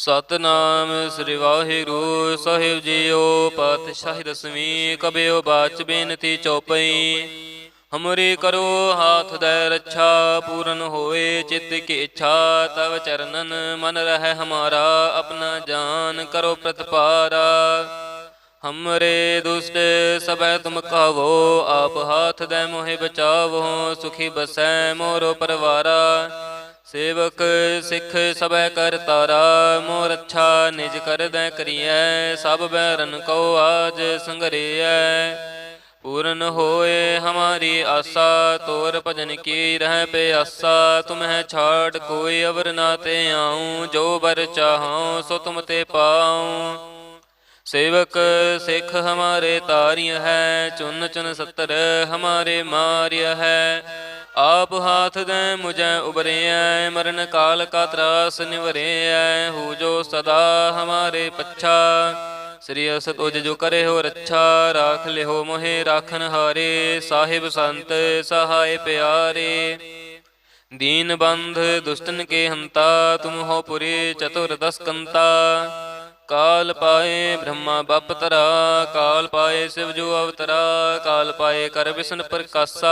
ਸਤਨਾਮ ਸ੍ਰੀ ਵਾਹਿਗੁਰੂ ਸਾਹਿਬ JIO. ਪਾਤਸ਼ਾਹੀ ਦਸਵੀਂ ਕਬਿਓ ਬਾਚ ਬੇਨਤੀ ਚੌਪਈ। ਹਮਰੀ ਕਰੋ ਹਾਥ ਦੈ ਰੱਛਾ, ਪੂਰਨ ਹੋਏ ਚਿੱਤ ਕੀ ਇੱਛਾ। ਤਵ ਚਰਨਨ ਮਨ ਰਹਿ ਹਮਾਰਾ, ਆਪਣਾ ਜਾਨ ਕਰੋ ਪ੍ਰਤਪਾਰਾ। हमरे दुष्ट सबै तुम कहो, आप हाथ दे मोहि बचावो। सुखी बसै मोरो परवारा, सेवक सिख सबै कर तारा। मोर अच्छा निज कर दै करियै, सब बैरन को आज संघरियै। पूर्ण होए हमारी आशा, तोर भजन की रह प्यासा। तुम्हें छाड़ कोई अवर ना ते आऊँ, जो बर चाहूँ सो तुम ते पाऊँ। सेवक सिख हमारे तारिय है, चुन चुन सतर हमारे मारिय है। आप हाथ दे मुझे उबरे, मरण काल का त्रास निवरे। हु जो सदा हमारे पच्छा, श्री अस तुझ जो करे हो रच्छा। राख ले हो मोहे राखन हारे, साहिब संत सहाय प्यारे। दीन बंध दुष्टन के हंता, तुम हो पुरी चतुर्दश कंता। काल पाए ब्रह्मा बप तरा, काल पाए शिव जो अवतरा। काल पाए कर विष्णु प्रकाशा,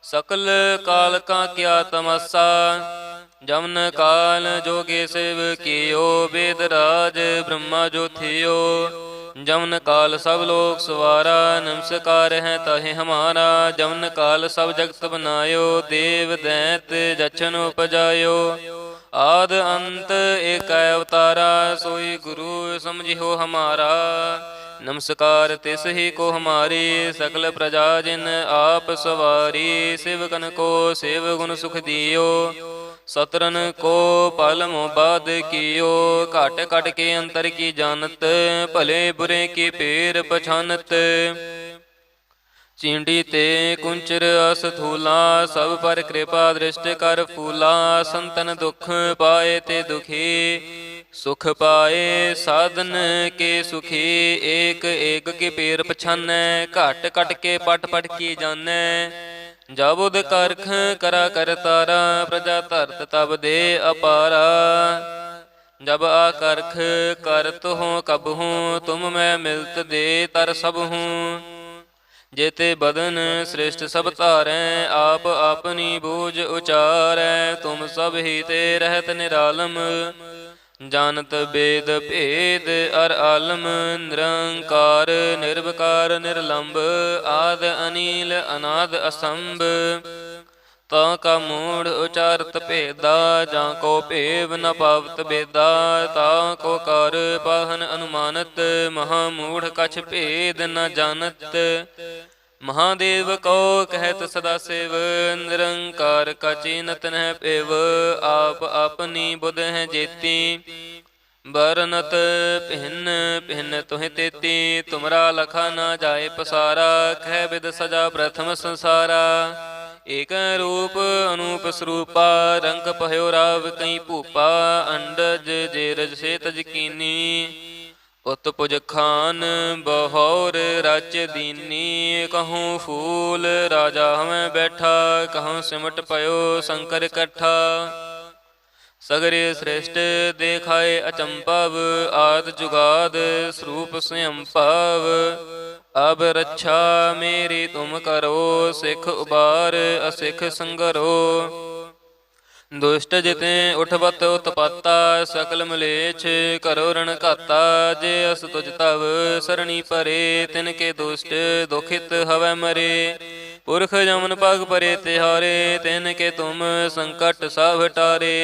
सकल काल का क्या तमाशा। जमन काल जोगे शिव कियो, वेद राज ब्रह्मा जो थियो। जमन काल सब लोग सवारा, नमस्कार है ताहे हमारा। जमन काल सब जगत बनायो, देव दैत जछन उपजायो। आद अंत एक अवतारा, सोई गुरु समझियो हमारा। नमस्कार तिस ही को हमारी, सकल प्रजा जिन आप सवारी। सेवकन को सेव गुण सुख दियो, सतरन को पल मोबाद कियो। घट घट के अंतर की जानत, भले बुरे की पेर पछानत। चींडी ते कुंचर असथूला, सब पर कृपा दृष्टि कर फूला। संतन दुख पाए ते दुखी, सुख पाए साधन के सुखी। एक एक के पेर पछानै, घट घट के पट पट की जानै। जब उद करख करा कर तारा, प्रजा धरत तब दे अपारा। जब आकरख करत हो कब हूँ, तुम मैं मिलत दे तर सब हूँ। जेते बदन श्रेष्ठ सब तारै, आप अपनी बूझ उचारै। तुम सब ही ते रहत निरालम, जानत वेद भेद अर आलम। निरंकार निर्विकार निर्लंब, आद अनिल अनाद असंभ। ताका मूढ़ उचारत भेदा, जाको भेव न पावत बेदा। ताको कर पाहन अनुमानत, महामूढ़ कछ भेद न जानत। महादेव को कहत सदा शिव, निरंकार का चीनत न पेव। आप अपनी बुध है जेती, बरनत भिन्न भिन्न तुहि तेती। तुमरा लखा न जाए पसारा, कह विद सजा प्रथम संसारा। एक रूप अनूप स्वरूपा, रंग पह्यो राव कई भूपा। अंडज जेरज से तज कीनी, उत पुज खान बहौर राज्य दीनी। कहूँ फूल राजा हमें बैठा, कहूँ सिमट पयो शंकर कट्ठा। सगरे श्रेष्ठ देखाए अचंपव, आद जुगाद स्वरूप स्वयं पाव। अब रक्षा मेरी तुम करो, सिख उबार असिख संगरो। दुष्ट जिते उठबत उत्पाता, सकल मलेच्छ करो रण घाता। जे अस तुझ तव सरणी परे, तिनके दुष्ट दुखित हवै मरे। पुरख जमन पग परे तिहारे, तिनके तुम संकट सब टारे।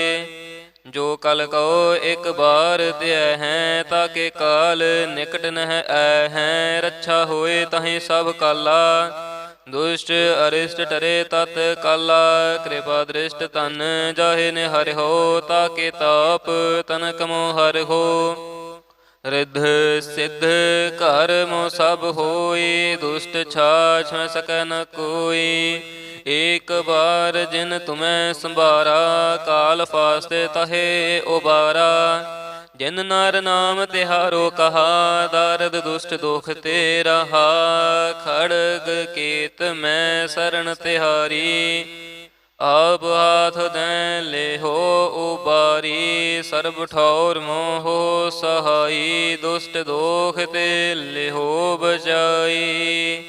जो कल कहो एक बार दया है, ताके काल निकट नह ऐ हैं। रक्षा होए तहि सब काला, दुष्ट अरिष्ट टरे तत काला। कृपा दृष्ट तन जाहे निहर हो, ताके ताप तनक मोहर हो। रिद्ध सिद्ध कर मो सब होई, दुष्ट छाछ में सकै न कोई। एक बार जिन तुम्हें संभारा, काल फास्ते तहे उबारा। जिन नर नाम तिहारो कहा, दारद दुष्ट दुख ते रहा। खड़ग केत मैं शरण तिहारी, ਆਪ ਹਾਥ ਦੈ ਲੇਹੋ ਉਬਾਰੀ, ਸਰਬ ਠੌਰ ਮੋਹ ਸਹਾਈ, ਦੁਸ਼ਟ ਦੋਖ ਤੇ ਲਿਹੋ ਬਚਾਈ।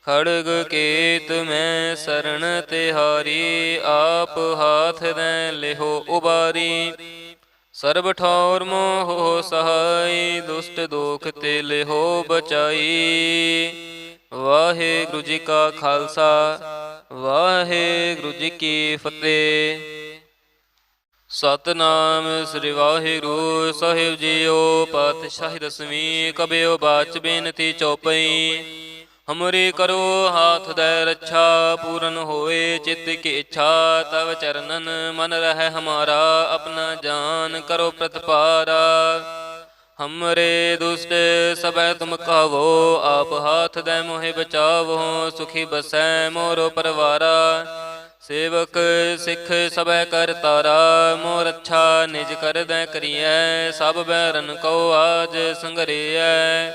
ਖੜਗ ਕੇਤ ਮੈਂ ਸਰਣ ਤਿਹਾਰੀ, ਆਪ ਹਾਥ ਦੈ ਲਿਹੋ ਉਬਾਰੀ, ਸਰਬ ਠੌਰ ਮੋਹ ਸਹਾਈ, ਦੁਸ਼ਟ ਦੋਖ ਤੇ ਲਿਹੋ ਬਚਾਈ। ਵਾਹਿਗੁਰੂ ਜੀ ਕਾ ਖਾਲਸਾ, ਵਾਹਿਗੁਰੂ ਜੀ ਕੀ ਫਤਿਹ। ਸਤਨਾਮ ਸ੍ਰੀ ਵਾਹਿਗੁਰੂ ਸਾਹਿਬ ਜੀਓ। ਪਾਤਸ਼ਾਹੀ ਦਸਵੀਂ ਕਬਿਓ ਬਾਚ ਬੇਨਤੀ ਚੌਪਈ। ਹਮਰੀ ਕਰੋ ਹਾਥ ਦੈ ਰੱਛਾ, ਪੂਰਨ ਹੋਏ ਚਿੱਤ ਕੀ ਇੱਛਾ। ਤਵ ਚਰਨਨ ਮਨ ਰਹਿ ਹਮਾਰਾ, ਆਪਣਾ ਜਾਨ ਕਰੋ ਪ੍ਰਤਪਾਰਾ। ਹਮਰੇ ਦੁਸ਼ਟ ਸਭੈ ਤੁਮ ਕਾਵੋ, ਆਪ ਹਾਥ ਦੈ ਮੋਹਿ ਬਚਾਵੋ। ਸੁਖੀ ਬਸੈ ਮੋਰੋ ਪਰਵਾਰਾ, ਸੇਵਕ ਸਿੱਖ ਸਭੈ ਕਰ ਤਾਰਾ। ਮੋਰ ਅੱਛਾ ਨਿਜ ਕਰਦੈ ਕਰੀਐ, ਸਭ ਬੈਰਨ ਕੋ ਆਜ ਸੰਗਰੀਐ।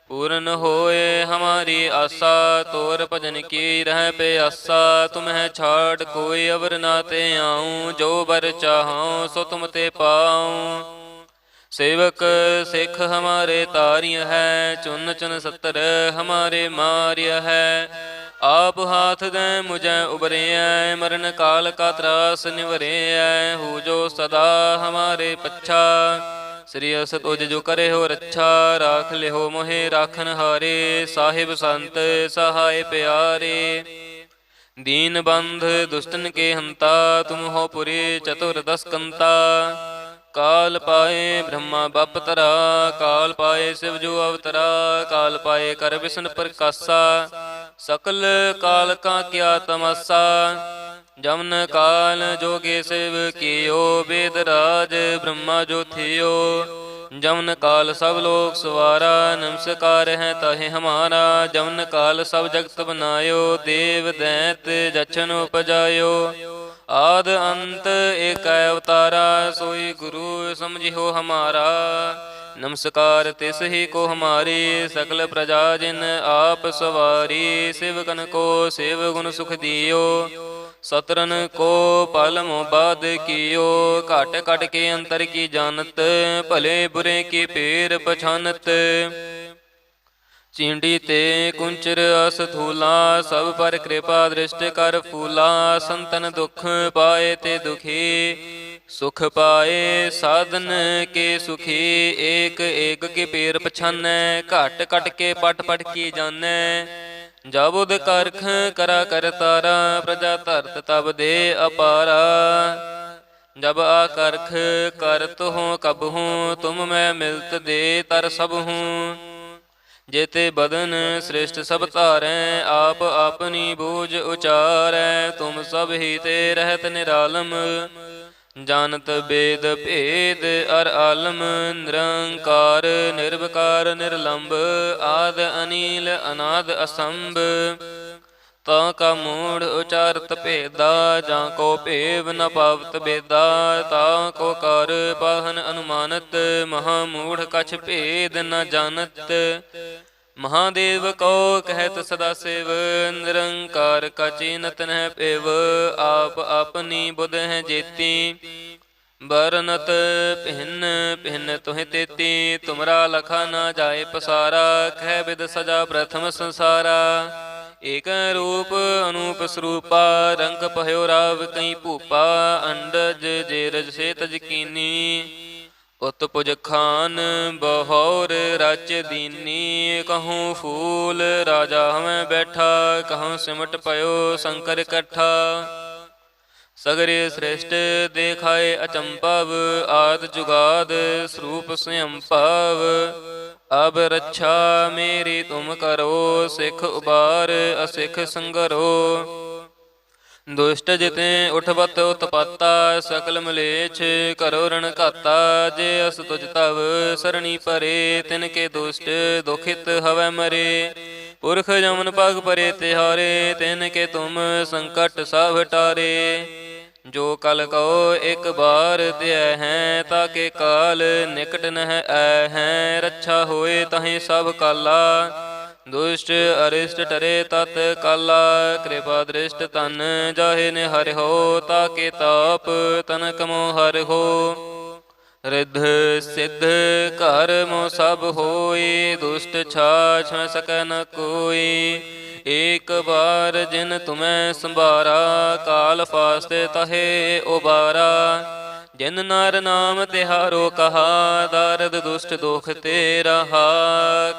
ਪੂਰਨ ਹੋਏ ਹਮਾਰੀ ਆਸਾ, ਤੋਰ ਭਜਨ ਕੀ ਰਹਿ ਪਿਆਸਾ। ਤੁਮਹਿ ਛਾੜ ਕੋਈ ਅਵਰ ਨਾ ਤੇ ਆਊ, ਜੋ ਬਰ ਚਾਹਉ ਸੋ ਤੁਮ ਤੇ ਪਾਉ। सेवक सिख हमारे तारिय है, चुन चुन सत्तर हमारे मारिय है। आप हाथ दे मुझे उबरे, मरण काल का त्रास निवरे। हु जो सदा हमारे पच्छा, श्री अस तुझ जो करे हो रच्छा। राख ले हो मोहे राखन हारे, साहिब संत सहाय प्यारे। दीन बंध दुष्टन के हंता, तुम हो पुरी चतुर्दश कंता। काल पाए ब्रह्मा बप तरा, काल पाए शिव जो अवतरा। काल पाए कर विष्णु प्रकाशा, सकल काल का क्या तमाशा। जमन काल जोगे शिव कियो, वेद राज ब्रह्मा जो थियो। जमन काल सब लोग सवारा, नमस्कार है ताहे हमारा। जमन काल सब जगत बनायो, देव दैत जछन उपजायो। आद अंत एक अवतारा, सोई गुरु समझियो हमारा। नमस्कार तिस ही को हमारी, सकल प्रजा जिन आप सवारी। सेवकन को सेव गुण सुख दियो, सतरन को पल मोबाद कियो। घट घट के अंतर की जानत, भले बुरे की पेर पछानत। चींडी ते कुंचर असथूला, सब पर कृपा दृष्टि कर फूला। संतन दुख पाए ते दुखी, सुख पाए साधन के सुखी। एक एक के पेर पछानै, घट घट के पट पट की जानै। जब उद करख करा कर तारा, प्रजा धरत तब दे अपारा। जब आकरख करत हो कब हूँ, तुम मैं मिलत दे तर सब हूँ। जेते बदन श्रेष्ठ सब तारै, आप अपनी बूझ उचारै। तुम सब ही ते रहत निरालम, जानत वेद भेद अर आलम। निरंकार निर्विकार निर्लंब, आद अनिल अनाद असंभ। ਤਾਂ ਕਾ ਮੂੜ ਉਚਾਰਤ ਭੇਦਾ, ਜਾਂ ਕੋ ਭੇਵ ਨ ਪਾਵਤ ਬੇਦਾ। ਤਾਂ ਕੋ ਕਰ ਪਾਹਨ ਅਨੁਮਾਨਤ, ਮਹਾ ਮੂੜ ਕਛ ਭੇਦ ਨ ਜਾਣਤ। महादेव को कहत सदा सेव, निरंकार का चीनत न पेव। आप अपनी बुध है जेती, बरनत भिन्न भिन्न तुहि तेती। तुमरा लखा न जाए पसारा, कह विद सजा प्रथम संसारा। एक रूप अनूप स्वरूपा, रंग पह्यो राव कई भूपा। अंडज जेरज से तज कीनी, उत पुज खान बहौर रच दीनी। कहूँ फूल राजा हमें बैठा, कहूँ सिमट पयो शंकर कट्ठा। सगरे श्रेष्ठ देखाए अचंपव, आद जुगाद स्वरूप स्वयं पाव। अब रक्षा मेरी तुम करो, सिख उबार असिख संगरो। दुष्ट जिते उठबत उत्पाता, सकल मलेच्छ करो रण घाता। जे अस तुझ तव सरणी परे, तिनके दुष्ट दुखित हवै मरे। पुरख जमन पग परे तिहारे, तिनके तुम संकट सब टारे। जो कल कहो एक बार दया है, ताके काल निकट नह ऐ हैं। रक्षा होए तहें सब काला, दुष्ट अरिष्ट टरे तत् काला, कृपा दृष्ट तन जाहे निहर हो, ताके ताप तनक मोह हर हो। रिद्ध सिद्ध कर्म सब होई, दुष्ट छाछ न सकै न कोई। एक बार जिन तुम्हें संभारा, काल फास्ते तहे उबारा। जिन नर नाम तिहारो कहा, दारद दुष्ट दुख ते रहा।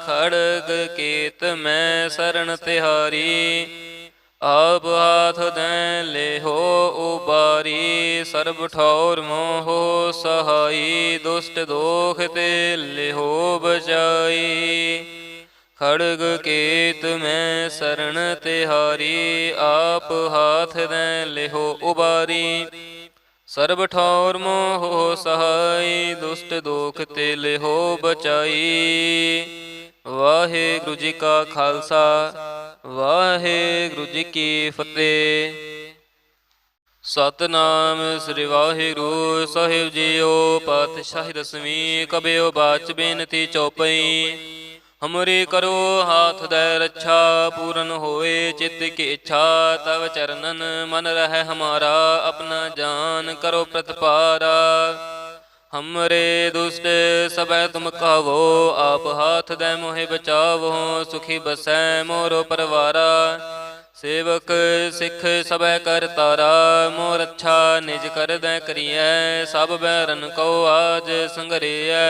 खड़ग केत मैं शरण तिहारी, आप हाथ दें ले हो उबारी। सर्ब ठौर मोह सहाई, दुष्ट दोख ते ले हो बचाई। खड़ग केत में शरण तिहारी, आप हाथ दें ले हो उबारी। सर्ब ठौर मोह सहाय, दुष्ट दोख ते लिहो बचाई। वाहेगुरु जी का खालसा, वाहेगुरु जी की फतेह। सतनाम श्री वाहिगुरु साहिब जीओ। पातशाही दसवीं कबियो बाच बेनती चौपई। हमरी करो हाथ दे रक्षा, पूरन होए चित्त की इच्छा। तव चरणन मन रह हमारा, अपना जान करो प्रतिपारा। हमरे दुष्ट सबै तुम कहो, आप हाथ दे मोहि बचावो। सुखी बसै मोरो परवारा, सेवक सिख सबै कर तारा। मोर अच्छा निज कर दै करियै, सब बैरन को आज संगरियै।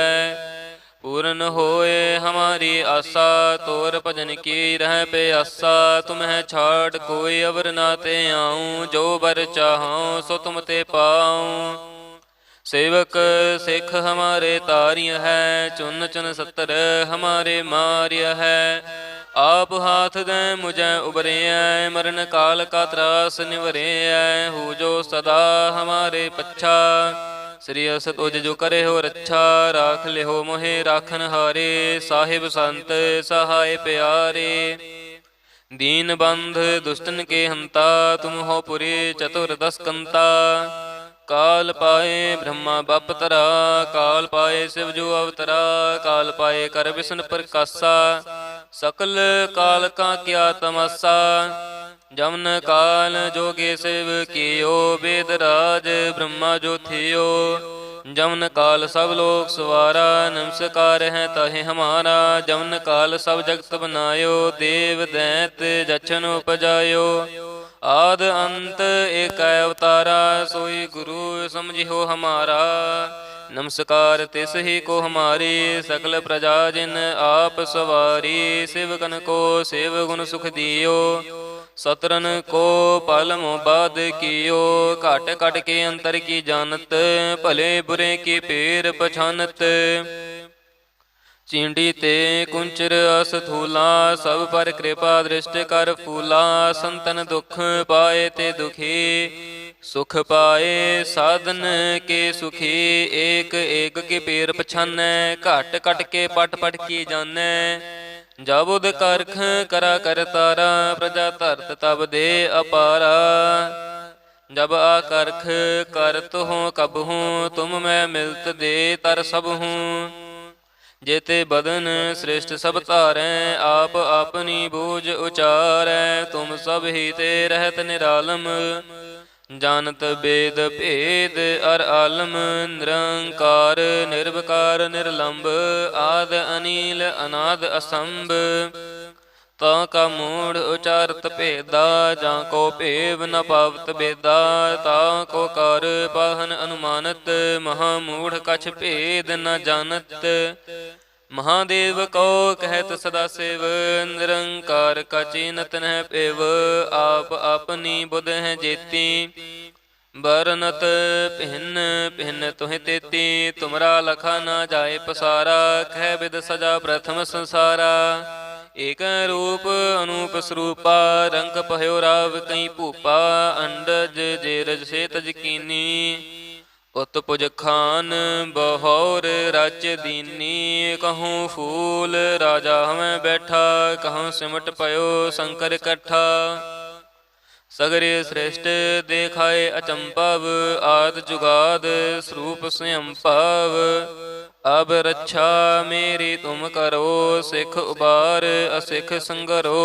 पूर्ण होए हमारी आशा, तोर भजन की रह प्यासा। तुम्हें छाड़ कोई अवर ना ते आऊँ, जो बर चाहूँ सो तुम ते पाऊँ। सेवक सिख हमारे तारिय है, चुन चुन सत्तर हमारे मारिय है। आप हाथ दें मुझे उबरे, मरण काल का त्रास निवरे। हूँ जो सदा हमारे पच्छा, श्री अस तुझ जो करे हो रक्षा। राख ले हो मोहे राखन हारे, साहिब संत सहाय प्यारे। दीन बंध दुष्टन के हंता, तुम हो पुरी चतुर्दश कंता। काल पाए ब्रह्मा बपतरा, काल पाए शिव जो अवतरा। काल पाए कर विष्णु प्रकाशा, सकल काल का क्या तमाशा। जमन काल जोगे शिव कियो, वेद राज ब्रह्मा जो थियो। जमन काल सब लोग सवारा, नमस्कार है ताहे हमारा। जमन काल सब जगत बनायो, देव दैत जछन उपजायो। आद अंत एक अवतारा, सोई गुरु समझियो हमारा। नमस्कार तिस ही को हमारी, सकल प्रजा जिन आप सवारी। सेवकन को सेव गुण सुख दियो, सतरन को पल मोबाद कियो। घट घट के अंतर की जानत, भले बुरे की पेर पछानत। चींडी ते कुंचर असथूला, सब पर कृपा दृष्टि कर फूला। संतन दुख पाए ते दुखी, सुख पाए साधन के सुखी। एक एक के पेर पछानै, घट घट के पट पट की जानै। जब उद करख करा कर तारा, प्रजा धरत तब दे अपारा। जब आकर्ख करत हो कब हूँ, तुम मैं मिलत दे तर सब हूँ। जेते बदन श्रेष्ठ सब तारै, आप अपनी बूझ उचारै। तुम सब ही ते रहत निरालम, जानत वेद भेद अर आलम। निरंकार निर्विकार निर्लंब, आद अनील अनाद असंभ। ताका मूढ़ उचारत भेदा, जाको भेव न पावत बेदा। ताको कर पाहन अनुमानत, महामूढ़ कछ भेद न जानत। महादेव को कहत सदा शिव, निरंकार का चीनत न पेव। आप अपनी बुध है जेती, बरनत भिन्न भिन्न तुहि तेती। तुमरा लखा न जाए पसारा, कह विद सजा प्रथम संसारा। एक रूप अनूप स्वरूपा, रंग पह्यो राव कई भूपा। अंडज जेरज से तज कीनी, उत्पुज खान बहौर राज्य दीनी। कहूँ फूल राजा हमें बैठा, कहूँ सिमट पयो शंकर कट्ठा। सगरे श्रेष्ठ देखाए अचंपव, आद जुगाद स्वरूप स्वयं पाव। अब रक्षा मेरी तुम करो, सिख उबार असिख संगरो।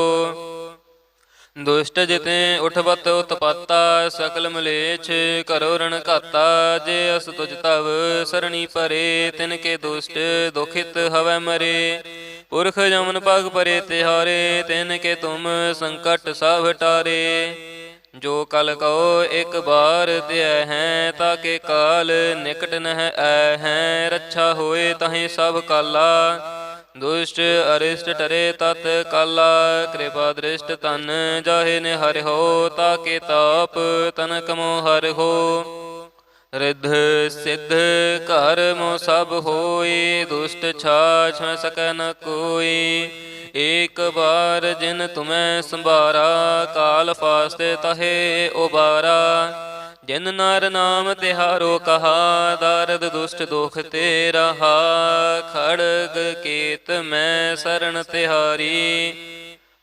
दुष्ट जिते उठबत उत्पाता, सकल मलेच्छ करो रण घाता। जे अस तुझ तव सरणी परे, तिनके दुष्ट दुखित हवै मरे। पुरख जमन पग परे तिहारे, तिनके तुम संकट सब टारे। जो कल कहो एक बार त्यह हैं, ताके काल निकट नह ऐ हैं। रक्षा होए तहें सब काला, दुष्ट अरिष्ट टरे तत काला। कृपा दृष्ट तन जाहे निहर हो, ताके ताप तनक मोह हर हो। रिद्ध सिद्ध कर मो सब होई, दुष्ट छाछ न सकै न कोई। एक बार जिन तुम्हें संभारा, काल फास्ते तहे उबारा। जिन नर नाम तिहारो कहा, दारद दुष्ट दुख ते रहा। खड़ग केत मैं शरण तिहारी,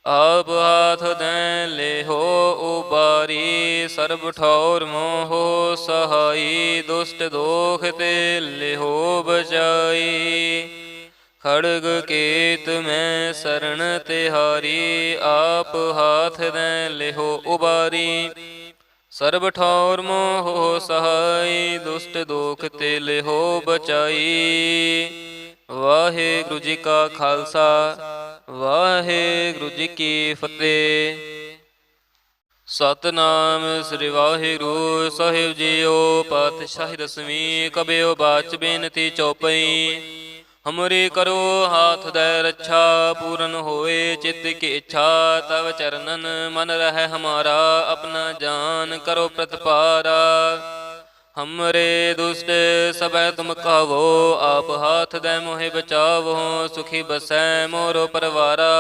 आप हाथ दें ले हो उबारी। सर्ब ठौर मोह सहाई, दुष्ट दोख ते ले हो बचाई। खड़ग केत में शरण तिहारी, आप हाथ दें ले हो उबारी। सर्ब ठौर मोह सहाई, दुष्ट दोख ते ले हो बचाई। वाहेगुरु जी का खालसा, वाहेगुरु जी की फतेह। सतनाम श्री वाहिगुरु साहिब जीओ। पातशाही दसवीं कबियो बाच बेनती चौपई। हमरी करो हाथ दे रक्षा, पूरन होए चित्त की इच्छा। तव चरणन मन रह हमारा, अपना जान करो प्रतिपारा। हमरे दुष्ट सब तुम कहो, आप हाथ दे मोहि बचावो। सुखी बसै मोरो परवारा,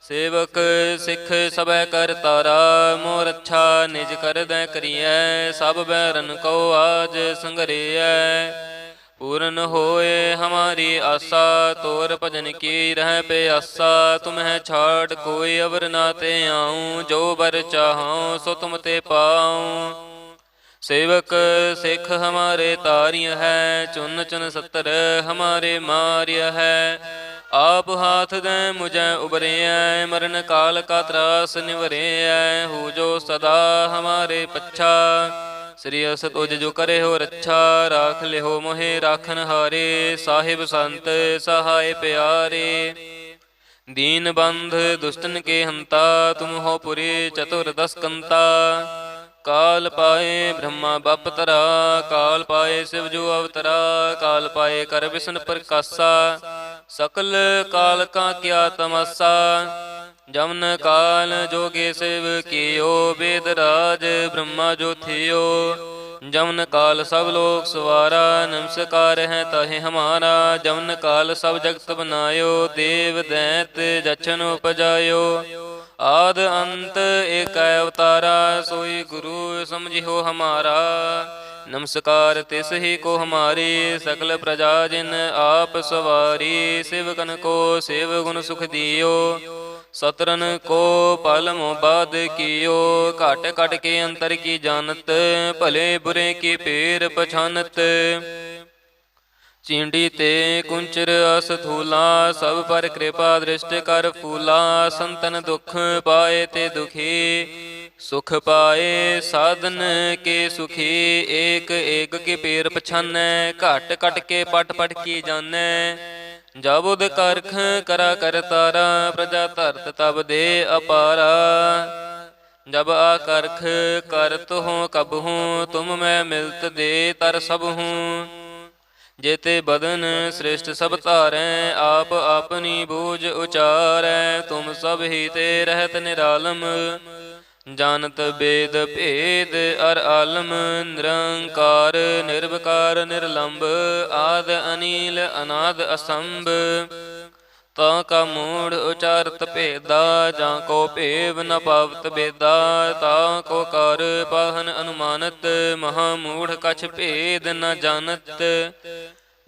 सेवक सिख सब कर तारा। मोर अच्छा निज कर दै करिए, सब बैरन को आज संगरिय। पूर्ण होए हमारी आशा, तोर भजन की रह पे आशा। तुम्हें छाड़ कोई अवर ना ते आऊँ, जो बर चाहूँ सो तुम ते पाऊँ। सेवक सिख हमारे तारिय है, चुन चुन सत्तर हमारे मारिय है। आप हाथ दें मुझे उबरे, मरण काल का त्रास निवरे। हो जो सदा हमारे पच्छा, श्री अस तुझ जो करे हो रक्षा। राख ले हो मोहे राखन हारे, साहिब संत सहाय प्यारे। दीन बंध दुष्टन के हंता, तुम हो पुरी चतुर्दश कंता। काल पाए ब्रह्मा बपतरा, काल पाए शिव जो अवतरा। काल पाए कर विष्णु प्रकाशा, सकल काल का क्या तमाशा। जमन काल जोगे शिव कियो, वेद राज ब्रह्मा जो थियो। जमन काल सब लोग सवारा, नमस्कार है ताहे हमारा। जमन काल सब जगत बनायो, देव दैत जछन उपजायो। आद अंत एक अवतारा, सोई गुरु समझियो हमारा। नमस्कार तिस ही को हमारी, सकल प्रजा जिन आप सवारी। सेवकन को सेव गुण सुख दियो, सतरन को पल मोबाद कियो। घट घट के अंतर की जानत, भले बुरे की पेर पछानत। चींडी ते कुंचर असथूला, सब पर कृपा दृष्टि कर फूला। संतन दुख पाए ते दुखी, सुख पाए साधन के सुखी। एक एक के पेर पछानै, घट घट के पट पट की जानै। जब उद करख करा कर तारा, प्रजा धरत तब दे अपारा। जब आकरख करत हो कब हूँ, तुम मैं मिलत दे तर सब हूँ। जेते बदन श्रेष्ठ सब तारै, आप अपनी बूझ उचारै। तुम सब ही ते रहत निरालम, जानत वेद भेद अर आलम। निरंकार निर्विकार निर्लंब, आद अनील अनाद असंभ। ताका मूढ़ उचारत भेदा, जाको भेव न पावत बेदा। ताको कर पाहन अनुमानत, महामूढ़ कछ भेद न जानत।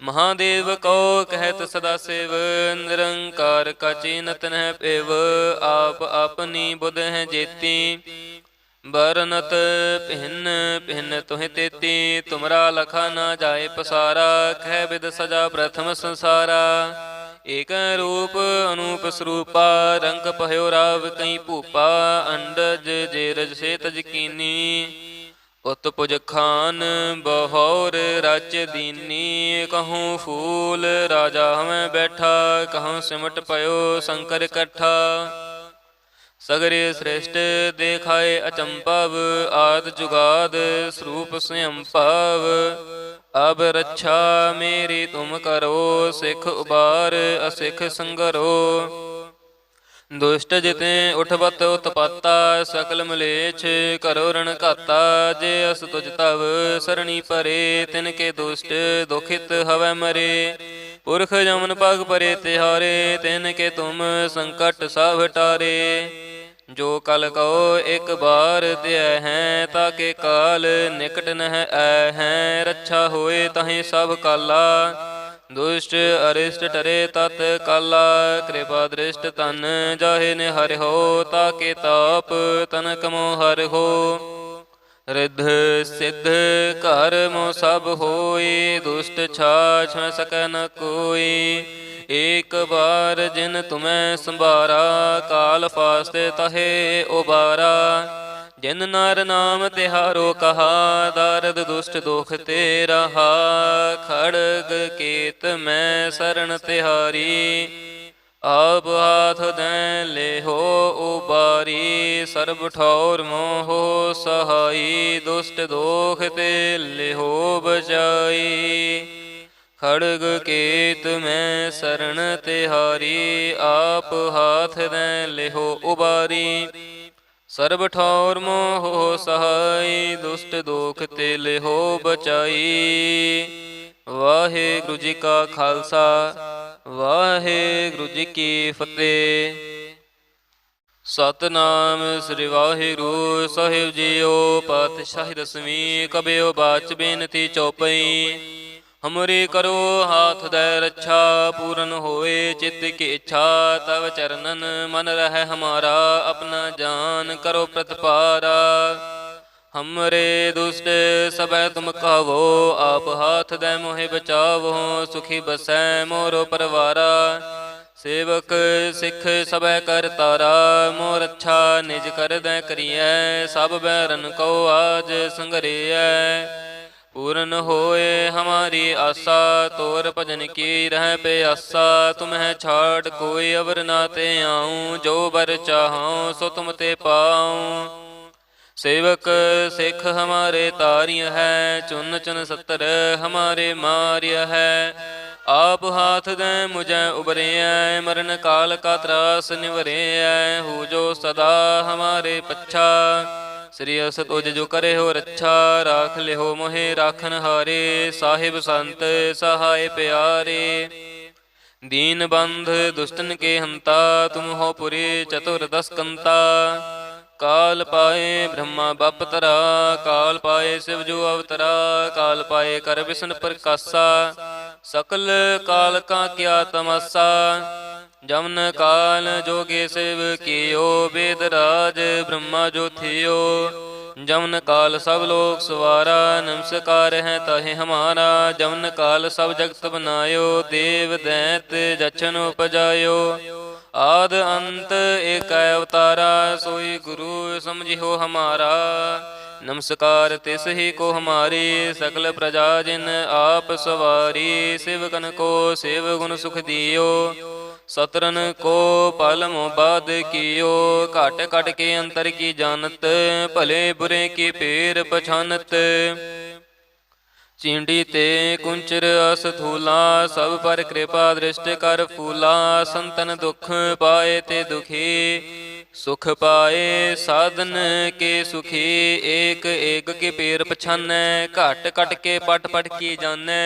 महादेव को कहत सदा शिव, निरंकार का चीनत न पेव। आप अपनी बुध है जेती, बरनत भिन्न भिन्न तुहि तेती, तुमरा लखा न जाए पसारा। कह विद सजा प्रथम संसारा, एक रूप अनूप स्वरूपा। रंग पह्यो राव कई भूपा, अंडज जेरज से तज कीनी। उत पुज खान बहौर राज्य दीनी। कहूँ फूल राजा हमें बैठा, कहूँ सिमट पयो शंकर कट्ठा। सगरे श्रेष्ठ देखाए अचंपव, आद जुगाद स्वरूप स्वयं पाव। अब रक्षा मेरी तुम करो, सिख उबार असिख संगरो। दुष्ट जिते उठबत उत्पाता, सकल मलेच्छ करो रण घाता। जे अस तुझ तव सरणी परे, तिनके दुष्ट दुखित हवै मरे। पुरख जमन पग परे तिहारे, तिनके तुम संकट सब टारे। जो कल कहो एक बार त्यह हैं, ताके काल निकट नह आए हैं। रक्षा होए तहि सब काला, दुष्ट अरिष्ट टरे तत् काला। कृपा दृष्ट तन जाहे निहर हो, ताके ताप तनक मोह हर हो। रिद्ध सिद्ध कर मो सब होई, दुष्ट छाछ में सकै न कोई। एक बार जिन तुम्हें संभारा, काल फास्ते तहे उबारा। जिन नर नाम तिहारो कहा, दारद दुष्ट दुख ते रहा। खड़ग केत में शरण तिहारी, अब हाथ दें ले हो उबारी। सर्ब ठौर मोह सहाई, दुष्ट दोख ते ले हो बचाई। खड़ग केत में शरण तिहारी, आप हाथ दें ले हो उबारी। सर्ब ठौर मोह सहाई, दुष्ट दोख ते ले हो बचाई। वाहेगुरु जी का खालसा, वाहेगुरु जी की फतेह। सतनाम श्री वाहिगुरु साहिब जीओ। पातशाही दसवीं कबियो बाच बेनती चौपई। हमरी करो हाथ दे रक्षा, पूरन होए चित्त की इच्छा। तव चरणन मन रह हमारा, अपना जान करो प्रतिपारा। हमरे दुष्ट सब तुम कहो, आप हाथ दे मोहे बचावो। सुखी बसै मोरो परवारा, सेवक सिख सब कर तारा। मोर अच्छा निज कर दे करिए, सब बैरन को आज संगरिय। पूर्ण होए हमारी आशा, तोर भजन की रह प्यासा। तुम्हें छाड़ कोई अवर ना ते आऊँ, जो बर चाहूँ सो तुम ते पाऊँ। सेवक सिख हमारे तारिय है, चुन चुन सतर हमारे मारिय है। आप हाथ दें मुझे उबरे, मरण काल का त्रास निवरे। हूँ जो सदा हमारे पच्छा, श्री अस तुझ जो करे हो रक्षा। राख ले हो मोहे राखन हारे, साहिब संत सहाय प्यारे। दीन बंध दुष्टन के हंता, तुम हो पुरी चतुर्दश कंता। काल पाए ब्रह्मा बप तरा, काल पाए शिव जो अवतरा। काल पाए कर विष्णु प्रकाशा, सकल काल का क्या तमाशा। जमन काल जोगे शिव कियो, वेद राज ब्रह्मा जो थियो। जमन काल सब लोग सवारा, नमस्कार है ताहे हमारा। जमन काल सब जगत बनायो, देव दैत जछन उपजायो। आद अंत एक अवतारा, सोई गुरु समझियो हमारा। नमस्कार तिस ही को हमारी, सकल प्रजा जिन आप सवारी। शिवगन को शिव गुण सुख दियो, सतरन को पल मोबाद कियो। घट घट के अंतर की जानत, भले बुरे की पेर पछानत। चींटी ते कुंचर अस थूला, सब पर कृपा दृष्ट कर फूला। संतन दुख पाए ते दुखी, सुख पाए साधन के सुखी। एक एक के पेर पछानै, घट घट के पट पट की जानै।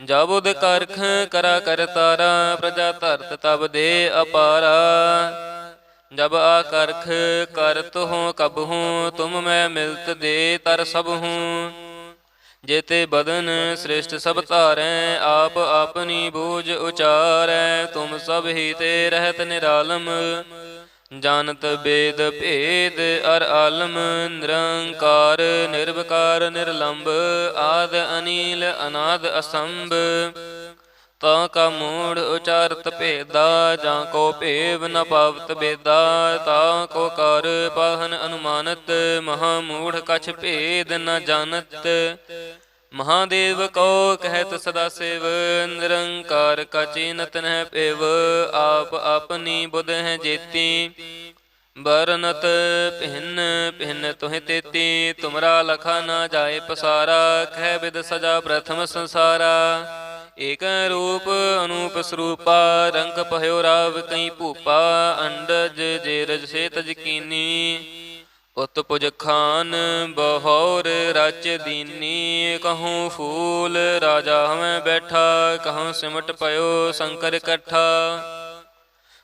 जब उद करख करा कर तारा, प्रजा धरत तब दे अपारा। जब आकर्ख करत हो कब हूँ, तुम मैं मिलत दे तर सब हूँ। जेते बदन श्रेष्ठ सब तारें, आप अपनी बूझ उचारै। तुम सब ही ते रहत निरालम, ਜਾਨਤ ਬੇਦ ਭੇਦ ਅਰ ਆਲਮ ਨਿਰੰਕਾਰ ਨਿਰਵਕਾਰ ਨਿਰਲੰਭ ਆਦ ਅਨੀਲ ਅਨਾਦ ਅਸੰਭ ਤਾਂ ਕਾ ਮੂੜ ਉਚਾਰਤ ਭੇਦਾ ਜਾਂ ਕੋ ਭੇਵ ਨ ਪਾਵਤ ਬੇਦਾ ਤਾਂ ਕੋ ਕਰ ਪਾਹਨ ਅਨੁਮਾਨਤ ਮਹਾ ਮੂੜ ਕਛ ਭੇਦ ਨ ਜਾਣਤ ਮਹਾਦੇਵ ਕੋ ਕਹਿਤ ਸਦਾ ਸਿਵ ਨਿਰੰਕਾਰ ਕਾ ਚੀਨਤ ਨਹਿ ਪਿਵ ਆਪ ਆਪਨੀ ਬੁਧ ਹੈ ਜੇਤੀ ਬਰਨਤ ਭਿੰਨ ਭਿੰਨ ਤੁਹਿ ਤੇਤੀ ਤੁਮਰਾ ਲਖਾ ਨਾ ਜਾਏ ਪਸਾਰਾ ਕਹਿ ਬਿਦ ਸਜਾ ਪ੍ਰਥਮ ਸੰਸਾਰਾ ਏਕ ਰੂਪ ਅਨੂਪ ਸਰੂਪਾ ਰੰਗ ਪਹਿਓ ਰਾਵ ਕਈ ਭੂਪਾ ਅੰਡਜ ਜੇ ਰਜ ਸੇ ਤਜ ਕੀਨੀ ਉਤ ਪੁਜ ਖਾਨ ਬਹੌਰ ਰਚ ਦੀਨੀ ਕਹੂੰ ਫੂਲ ਰਾਜਾ ਹਮੈ ਬੈਠਾ ਕਹੂੰ ਸਿਮਟ ਪਇਓ ਸ਼ੰਕਰ ਇਕੱਠਾ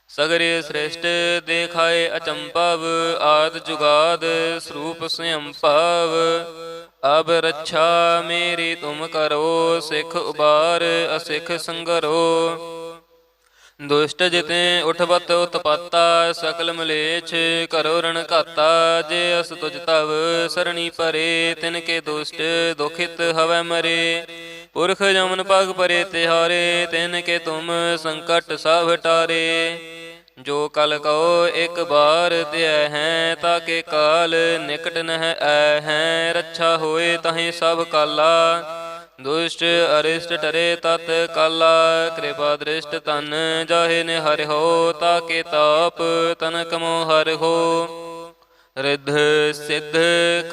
ਸਗਰੇ ਸ੍ਰਿਸ਼ਟ ਦੇਖਾਏ ਅਚੰਭਵ ਆਦ ਜੁਗਾਦ ਸਰੂਪ ਸਯੰਭਵ ਅਬ ਰੱਛਾ ਮੇਰੀ ਤੁਮ ਕਰੋ ਸਿੱਖ ਉਬਾਰ ਅਸਿੱਖ ਸੰਗਰੋ ਦੁਸ਼ਟ ਜਿਤੇ ਉਠਵਤ ਉਤਪਾਤਾ ਸਕਲ ਮਲੇਛ ਕਰੋ ਰਣ ਘਾਤਾ ਜੇ ਅਸ ਤੁਜ ਤਵ ਸਰਣੀ ਪਰੇ ਤਿਨ ਕੇ ਦੁਸ਼ਟ ਦੁਖਿਤ ਹਵੈ ਮਰੇ ਪੁਰਖ ਜਮਨ ਪਗ ਪਰੇ ਤਿਹਾਰੇ ਤਿਨ ਕੇ ਤੁਮ ਸੰਕਟ ਸਭ ਟਾਰੇ ਜੋ ਕਲ ਕਉ ਇੱਕ ਬਾਰ ਦਿਆ ਹੈ ਤਾਕੇ ਕਾਲ ਨਿਕਟ ਨਹਿ ਐ ਹੈ ਰੱਛਾ ਹੋਏ ਤਹੀਂ ਸਭ ਕਾਲਾ ਦੁਸ਼ਟ ਅਰਿਸ਼ਟ ਟਰੇ ਤਤ ਕਾਲਾ ਕਿਰਪਾ ਦ੍ਰਿਸ਼ਟ ਤਨ ਜਾਹੇ ਨੇ ਹਰਿ ਤਾਕੇ ਤਾਪ ਤਨ ਕਮੋ ਹਰਿ ਰਿੱਧ ਸਿੱਧ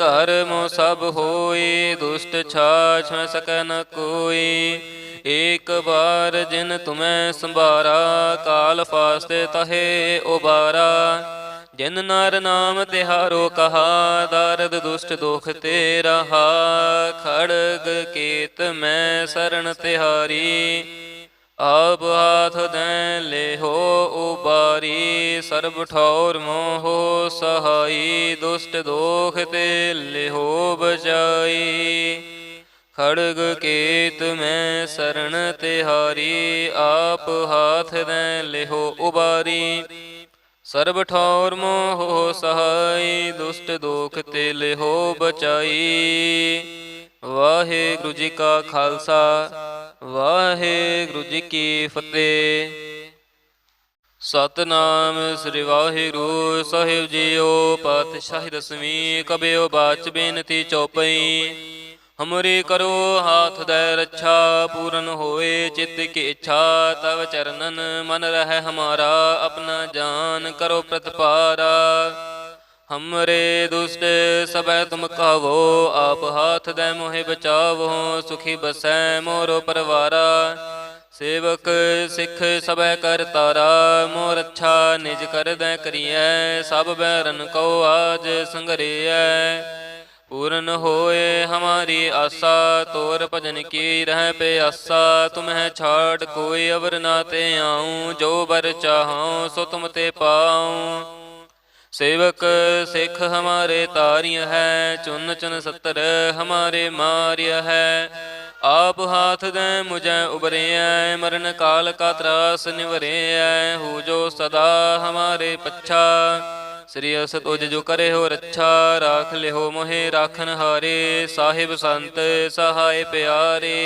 ਘਰ ਮੋ ਸਭ ਹੋਈ ਦੁਸ਼ਟ ਛਾਛ ਸਕੈ ਨ ਕੋਈ ਏਕ ਬਾਰ ਜਿਨ ਤੁਮੈ ਸੰਭਾਰਾ ਕਾਲ ਫਾਸਤੇ ਤਹੇ ਉਬਾਰਾ ਜਿਨ ਨਰ ਨਾਮ ਤਿਹਾਰੋ ਕਹਾ ਦਰਦ ਦੁਸ਼ਟ ਦੁਖ ਤੇ ਰਹਾ ਖੜਗ ਕੇਤ ਮੈਂ ਸਰਣ ਤਿਹਾਰੀ ਆਪ ਹਾਥ ਦੈ ਲੇਹੋ ਉਬਾਰੀ ਸਰਬ ਠੌਰ ਮੋਹ ਸਹਾਈ ਦੁਸ਼ਟ ਦੋਖ ਤੇ ਲੇਹੋ ਬਚਾਈ ਖੜਗ ਕੇਤ ਮੈਂ ਸਰਣ ਤਿਹਾਰੀ ਆਪ ਹਾਥ ਦੈ ਲੇਹੋ ਉਬਾਰੀ ਸਰਬ ਠੌਰ ਮੋਹ ਸਹਾਈ ਦੁਸ਼ਟ ਦੋਖ ਤੇ ਲੇਹੋ ਬਚਾਈ। ਵਾਹਿਗੁਰੂ ਜੀ ਕਾ ਖਾਲਸਾ ਵਾਹਿਗੁਰੂ ਜੀ ਕੀ ਫਤਿਹ। ਸਤਨਾਮ ਸ੍ਰੀ ਵਾਹਿਗੁਰੂ ਸਾਹਿਬ ਜੀਓ। ਪਾਤਸ਼ਾਹੀ ਦਸਵੀਂ ਕਬਿਓ ਬਾਚ ਬੇਨਤੀ ਚੌਪਈ। ਹਮਰੀ ਕਰੋ ਹਾਥ ਦੈ ਰੱਛਾ ਪੂਰਨ ਹੋਏ ਚਿੱਤ ਕੀ ਇੱਛਾ ਤਵ ਚਰਨਨ ਮਨ ਰਹਿ ਹਮਾਰਾ ਆਪਣਾ ਜਾਨ ਕਰੋ ਪ੍ਰਤਪਾਰਾ। ਹਮਰੇ ਦੁਸ਼ਟ ਸਭੈ ਤੁਮ ਕਹਵੋ ਆਪ ਹਾਥ ਦੈ ਮੋਹਿ ਬਚਾਵੋ ਸੁਖੀ ਬਸੈ ਮੋਰੋ ਪਰਵਾਰਾ। ਸੇਵਕ ਸਿੱਖ ਸਭੈ ਕਰ ਤਾਰਾ ਮੋਰ ਅੱਛਾ ਨਿਜ ਕਰਦੈ ਕਰੀਐ ਸਭ ਬੈਰਨ ਕੋ ਆਜ ਸੰਗਰਿਐ। पूर्ण होए हमारी आशा तोर भजन की रह पे आशा तुम्हें छाड़ कोई अवर ना ते आऊँ जो बर चाहूँ सो तुम ते पाऊँ। सेवक सिख हमारे तारिय है चुन चुन सतर हमारे मारिय है। आप हाथ दे मुझे उबरे मरण काल का त्रास निवरे हूँ जो सदा हमारे पच्छा। श्री अस तुझ जो करे हो रच्छा राख ले हो मोहे राखन हारे। साहिब संत सहाय प्यारे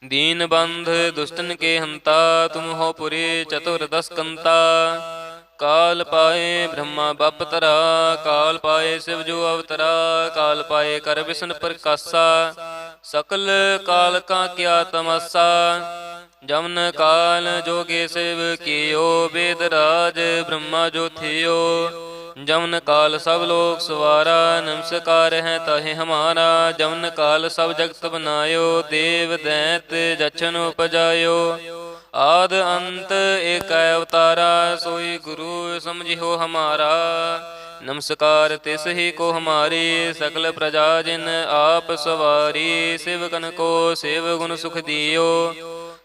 दीन बंध दुष्टन के हंता तुम हो पुरी चतुर्दश कंता। काल पाए ब्रह्मा बप तरा काल पाए शिव जो अवतरा। काल पाए कर विष्णु प्रकाशा सकल काल का क्या तमाशा। जमन काल जोगे शिव कियो वेद राज ब्रह्मा जो थियो। जमन काल सब लोग सवारा नमस्कार है ताहे हमारा। जमन काल सब जगत बनायो देव दैत जछन उपजायो। आद अंत एक अवतारा सोई गुरु समझियो हमारा। नमस्कार तिस ही को हमारी सकल प्रजा जिन आप सवारी। शिवकन को शिव गुण सुख दियो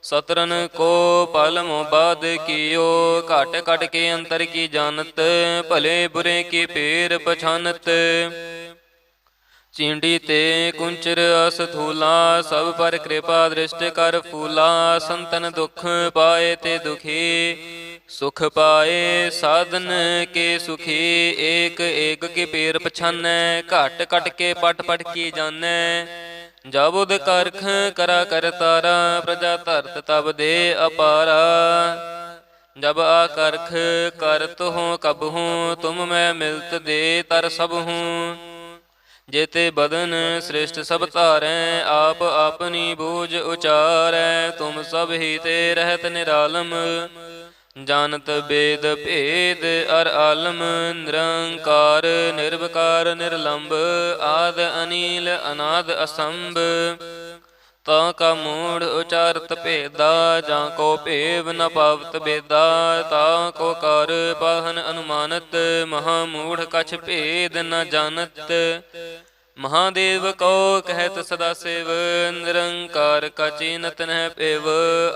सतरन को पल मोबाद कियो। घट घट के अंतर की जानत भले बुरे की पेर पछानत। चींडी ते कुंचर अस धूला सब पर कृपा दृष्ट कर फूला। संतन दुख पाए ते दुखी सुख पाए साधन के सुखी। एक एक के पेर पछानै, घट घट के पट पट की जानै। जब उद करख करा कर तारा, प्रजा धरत तब दे अपारा। जब आकर्ख करत हूँ कब हूँ, तुम मैं मिलत दे तर सब हूँ। जेते बदन श्रेष्ठ सब तारै, आप अपनी बूझ उचारै। तुम सब ही ते रहत निरालम, जानत वेद भेद अर आलम। निरंकार निर्विकार निर्लंब, आद अनिल अनाद असंभ। ताका मूढ़ उचारत भेदा, जाको भेव न पावत बेदा। ताको कर पाहन अनुमानत, महामूढ़ कछ भेद न जानत। महादेव को कहत सदा शिव, निरंकार का चीनत न पेव।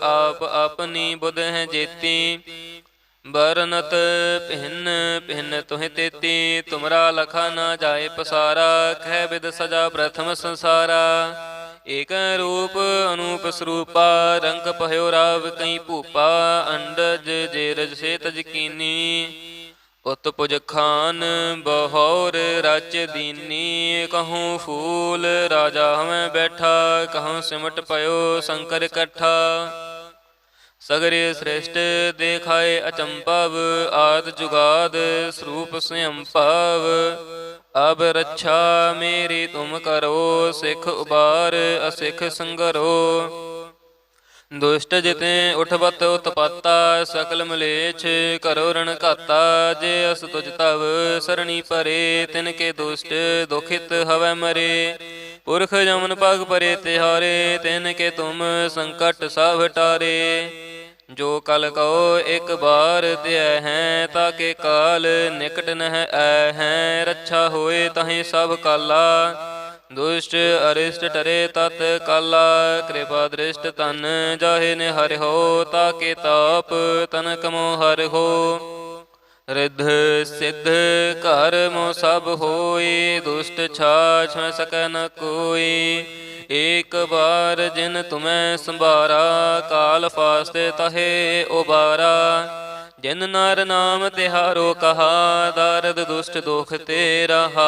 आप अपनी बुध है जेती, बरनत भिन्न भिन्न तुह तेती। तुमरा लखा न जाए पसारा, कह विद सजा प्रथम संसारा। एक रूप अनूप स्वरूपा, रंग पह्यो राव कई भूपा। अंडज जेरज से तज कीनी, उत पुज खान बहौर राज दीनी। कहूँ फूल राजा हमें बैठा, कहूँ सिमट पयो शंकर कट्ठा। सगरे श्रेष्ठ देखाए अचंपव, आद जुगाद स्वरूप स्वयं पाव। अब रक्षा मेरी तुम करो, सिख उबार असिख संगरो। दुष्ट जिते उठबत उत्पाता, सकल मलेच्छ करो रण घाता। जे अस तुझ तव सरणी परे, तिनके दुष्ट दुखित हवै मरे। पुरख जमन पग परे तिहारे, तिनके तुम संकट सब टारे। जो कल कहो एक बार त्यह हैं, ताके काल निकट नह ऐ हैं। रक्षा होए तहि सब काला, दुष्ट अरिष्ट टरे तत् काला। कृपा दृष्ट तन जाहे निहर हो, ताके ताप तनक मोह हर हो। रिद्ध सिद्ध कर मो सब होई, दुष्ट छाछ में सकै न कोई। एक बार जिन तुम्हें संभारा, काल फास्ते तहे उबारा। जिन नर नाम तिहारो कहा, दारद दुष्ट दुख ते रहा।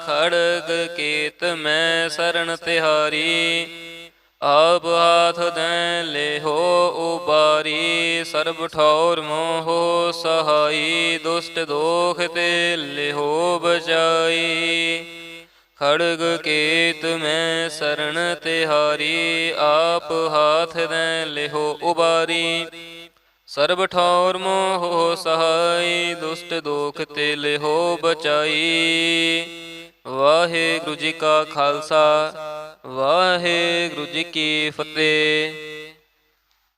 खड़ग केत में शरण तिहारी, आप हाथ दें ले हो उबारी। सर्ब ठौर मोह सहाई, दुष्ट दोख ते ले हो बचाई। खड़ग केत में शरण तिहारी, आप हाथ दें ले हो उबारी। सर्ब ठौर मोह सहाई, दुष्ट दोख ते ले हो बचाई। वाहिगुरु जी का खालसा, वाहिगुरु जी की फतेह।